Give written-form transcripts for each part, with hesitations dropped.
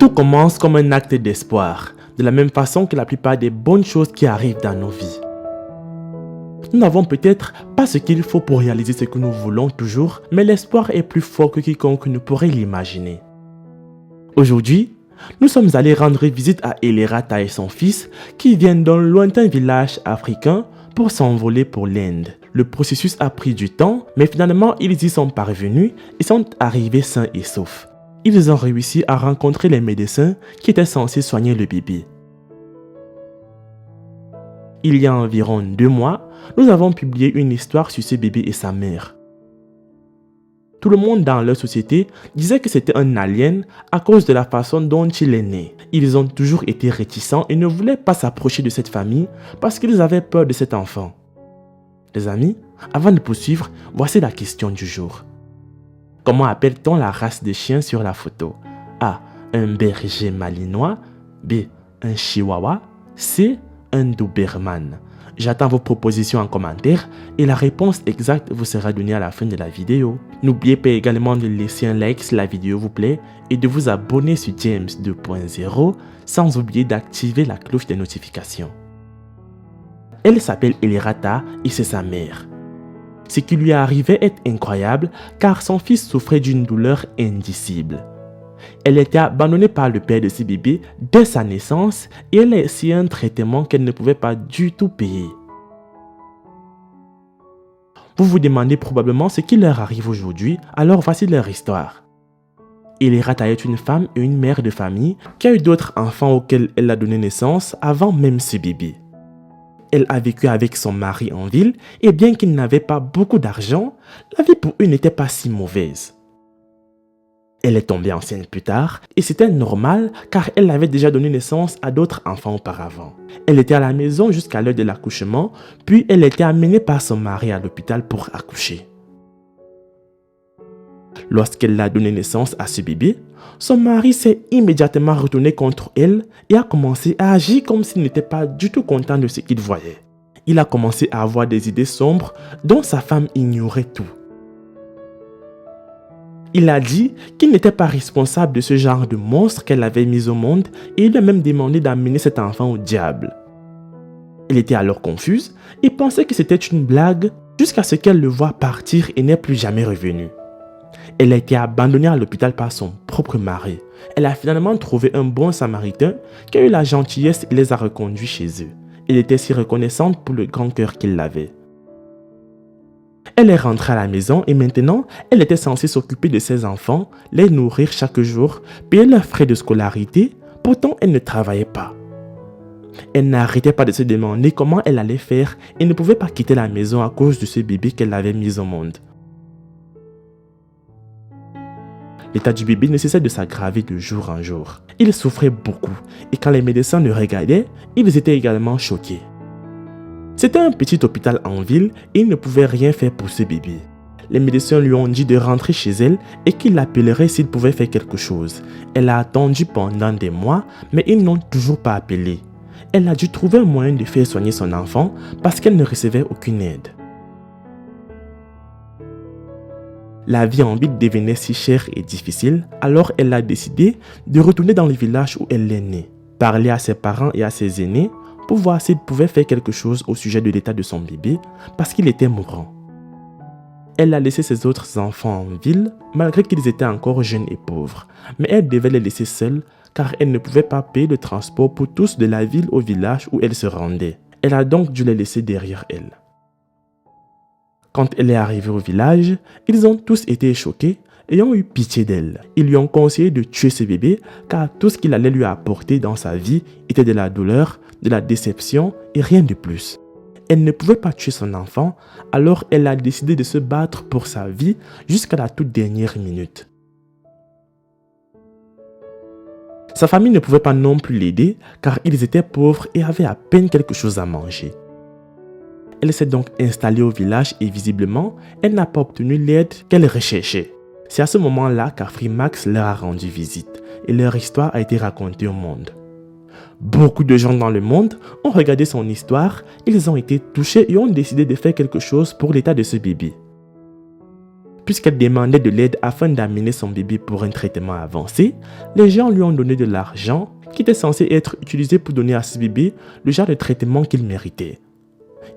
Tout commence comme un acte d'espoir, de la même façon que la plupart des bonnes choses qui arrivent dans nos vies. Nous n'avons peut-être pas ce qu'il faut pour réaliser ce que nous voulons toujours, mais l'espoir est plus fort que quiconque ne pourrait l'imaginer. Aujourd'hui, nous sommes allés rendre visite à Elerata et son fils qui viennent d'un lointain village africain pour s'envoler pour l'Inde. Le processus a pris du temps, mais finalement ils y sont parvenus et sont arrivés sains et saufs. Ils ont réussi à rencontrer les médecins qui étaient censés soigner le bébé. Il y a environ 2 mois, nous avons publié une histoire sur ce bébé et sa mère. Tout le monde dans leur société disait que c'était un alien à cause de la façon dont il est né. Ils ont toujours été réticents et ne voulaient pas s'approcher de cette famille parce qu'ils avaient peur de cet enfant. Les amis, avant de poursuivre, voici la question du jour. Comment appelle-t-on la race de chiens sur la photo? A. Un berger malinois. B. Un chihuahua. C. Un doberman. J'attends vos propositions en commentaire et la réponse exacte vous sera donnée à la fin de la vidéo. N'oubliez pas également de laisser un like si la vidéo vous plaît et de vous abonner sur James 2.0 sans oublier d'activer la cloche des notifications. Elle s'appelle Elerata et c'est sa mère. Ce qui lui arrivait est incroyable car son fils souffrait d'une douleur indicible. Elle était abandonnée par le père de ce bébé dès sa naissance et elle a essayé un traitement qu'elle ne pouvait pas du tout payer. Vous vous demandez probablement ce qui leur arrive aujourd'hui, alors voici leur histoire. Elerata est une femme et une mère de famille qui a eu d'autres enfants auxquels elle a donné naissance avant même ce bébé. Elle a vécu avec son mari en ville et bien qu'il n'avait pas beaucoup d'argent, la vie pour eux n'était pas si mauvaise. Elle est tombée enceinte plus tard et c'était normal car elle avait déjà donné naissance à d'autres enfants auparavant. Elle était à la maison jusqu'à l'heure de l'accouchement, puis elle était amenée par son mari à l'hôpital pour accoucher. Lorsqu'elle a donné naissance à ce bébé, son mari s'est immédiatement retourné contre elle et a commencé à agir comme s'il n'était pas du tout content de ce qu'il voyait. Il a commencé à avoir des idées sombres dont sa femme ignorait tout. Il a dit qu'il n'était pas responsable de ce genre de monstre qu'elle avait mis au monde et il lui a même demandé d'amener cet enfant au diable. Elle était alors confuse et pensait que c'était une blague jusqu'à ce qu'elle le voie partir et n'est plus jamais revenu. Elle a été abandonnée à l'hôpital par son propre mari. Elle a finalement trouvé un bon samaritain qui a eu la gentillesse et les a reconduits chez eux. Elle était si reconnaissante pour le grand cœur qu'il avait. Elle est rentrée à la maison et maintenant, elle était censée s'occuper de ses enfants, les nourrir chaque jour, payer leurs frais de scolarité, pourtant elle ne travaillait pas. Elle n'arrêtait pas de se demander comment elle allait faire et ne pouvait pas quitter la maison à cause de ce bébé qu'elle avait mis au monde. L'état du bébé ne cessait de s'aggraver de jour en jour. Il souffrait beaucoup et quand les médecins le regardaient, ils étaient également choqués. C'était un petit hôpital en ville et il ne pouvait rien faire pour ce bébé. Les médecins lui ont dit de rentrer chez elle et qu'il l'appellerait s'il pouvait faire quelque chose. Elle a attendu pendant des mois, mais ils n'ont toujours pas appelé. Elle a dû trouver un moyen de faire soigner son enfant parce qu'elle ne recevait aucune aide. La vie en ville devenait si chère et difficile, alors elle a décidé de retourner dans le village où elle est née, parler à ses parents et à ses aînés pour voir s'ils pouvaient faire quelque chose au sujet de l'état de son bébé parce qu'il était mourant. Elle a laissé ses autres enfants en ville malgré qu'ils étaient encore jeunes et pauvres, mais elle devait les laisser seuls car elle ne pouvait pas payer le transport pour tous de la ville au village où elle se rendait. Elle a donc dû les laisser derrière elle. Quand elle est arrivée au village, ils ont tous été choqués et ont eu pitié d'elle. Ils lui ont conseillé de tuer ce bébé car tout ce qu'il allait lui apporter dans sa vie était de la douleur, de la déception et rien de plus. Elle ne pouvait pas tuer son enfant, alors elle a décidé de se battre pour sa vie jusqu'à la toute dernière minute. Sa famille ne pouvait pas non plus l'aider car ils étaient pauvres et avaient à peine quelque chose à manger. Elle s'est donc installée au village et visiblement, elle n'a pas obtenu l'aide qu'elle recherchait. C'est à ce moment-là qu'Afrimax leur a rendu visite et leur histoire a été racontée au monde. Beaucoup de gens dans le monde ont regardé son histoire, ils ont été touchés et ont décidé de faire quelque chose pour l'état de ce bébé. puisqu'elle demandait de l'aide afin d'amener son bébé pour un traitement avancé, les gens lui ont donné de l'argent qui était censé être utilisé pour donner à ce bébé le genre de traitement qu'il méritait.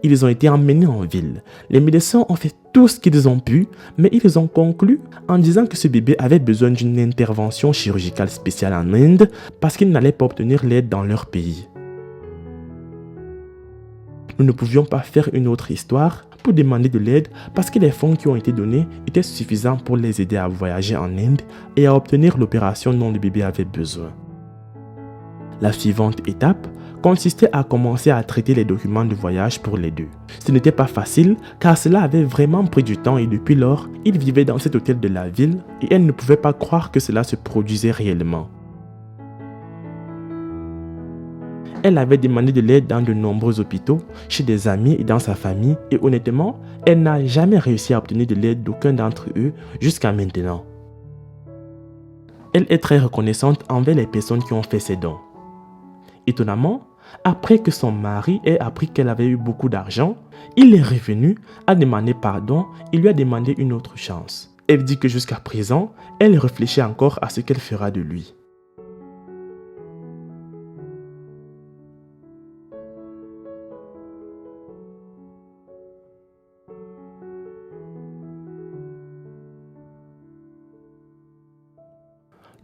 Ils ont été emmenés en ville. Les médecins ont fait tout ce qu'ils ont pu, mais ils ont conclu en disant que ce bébé avait besoin d'une intervention chirurgicale spéciale en Inde parce qu'il n'allait pas obtenir l'aide dans leur pays. Nous ne pouvions pas faire une autre histoire pour demander de l'aide parce que les fonds qui ont été donnés étaient suffisants pour les aider à voyager en Inde et à obtenir l'opération dont le bébé avait besoin. La suivante étape consistait à commencer à traiter les documents de voyage pour les deux. Ce n'était pas facile car cela avait vraiment pris du temps et depuis lors, ils vivaient dans cet hôtel de la ville et elle ne pouvait pas croire que cela se produisait réellement. Elle avait demandé de l'aide dans de nombreux hôpitaux, chez des amis et dans sa famille et honnêtement, elle n'a jamais réussi à obtenir de l'aide d'aucun d'entre eux jusqu'à maintenant. Elle est très reconnaissante envers les personnes qui ont fait ses dons. Étonnamment, après que son mari ait appris qu'elle avait eu beaucoup d'argent, il est revenu, a demandé pardon et lui a demandé une autre chance. Elle dit que jusqu'à présent, elle réfléchit encore à ce qu'elle fera de lui.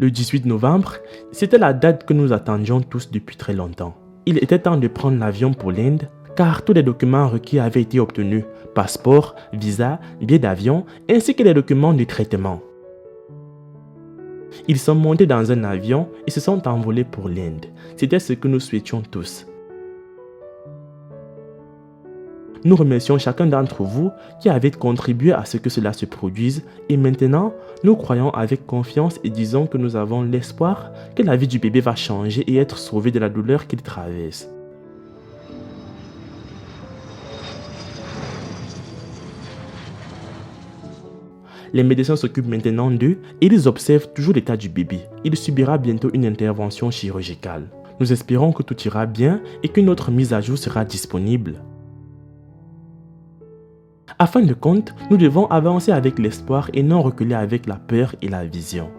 Le 18 novembre, c'était la date que nous attendions tous depuis très longtemps. Il était temps de prendre l'avion pour l'Inde car tous les documents requis avaient été obtenus, passeport, visa, billet d'avion ainsi que les documents de traitement. Ils sont montés dans un avion et se sont envolés pour l'Inde. C'était ce que nous souhaitions tous. Nous remercions chacun d'entre vous qui avez contribué à ce que cela se produise et maintenant, nous croyons avec confiance et disons que nous avons l'espoir que la vie du bébé va changer et être sauvé de la douleur qu'il traverse. Les médecins s'occupent maintenant d'eux et ils observent toujours l'état du bébé. Il subira bientôt une intervention chirurgicale. Nous espérons que tout ira bien et qu'une autre mise à jour sera disponible. À fin de compte, nous devons avancer avec l'espoir et non reculer avec la peur et la vision.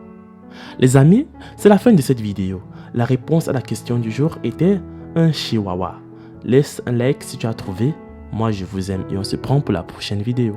Les amis, c'est la fin de cette vidéo. La réponse à la question du jour était un chihuahua. Laisse un like si tu as trouvé. Moi je vous aime et on se prend pour la prochaine vidéo.